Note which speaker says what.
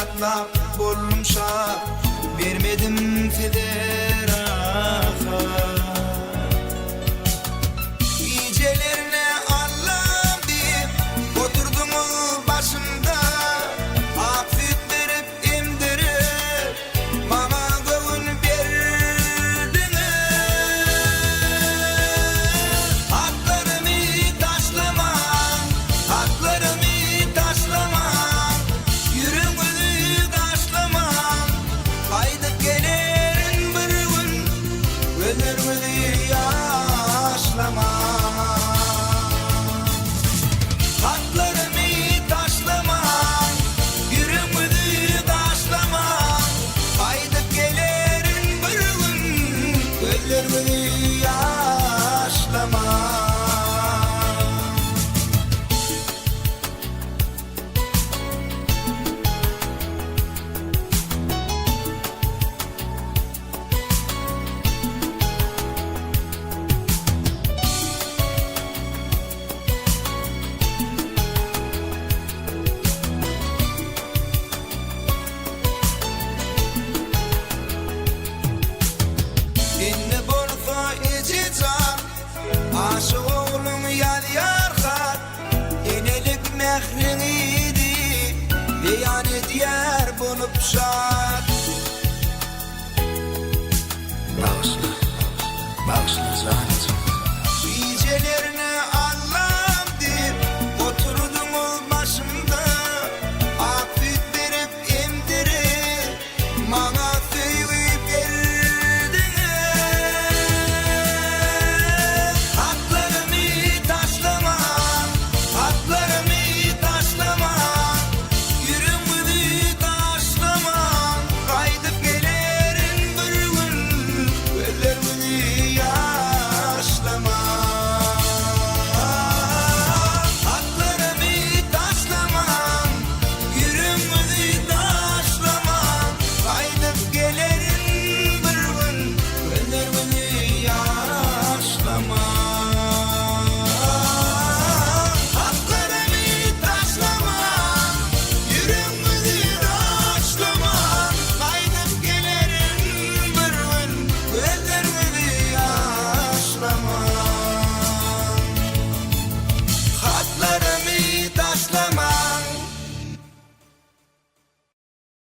Speaker 1: şatlap bolmuşa vermedim federaha icelerine Allah'ım deyip oturdunuz başımda affet verip emdirip bana göğün verdiniz haklarımı taşlama haklarımı taşlama yüreğimi taşlama haydi gelerin bir gün gözlerimi yaşlama haklarımı taşlama yüreğimi taşlama haydi gelerin bir gün gözlerimi yaşlama Dinle borsa içeceğim aşık oğlum yar kat enelik mehrini ve yani diğer bulup şah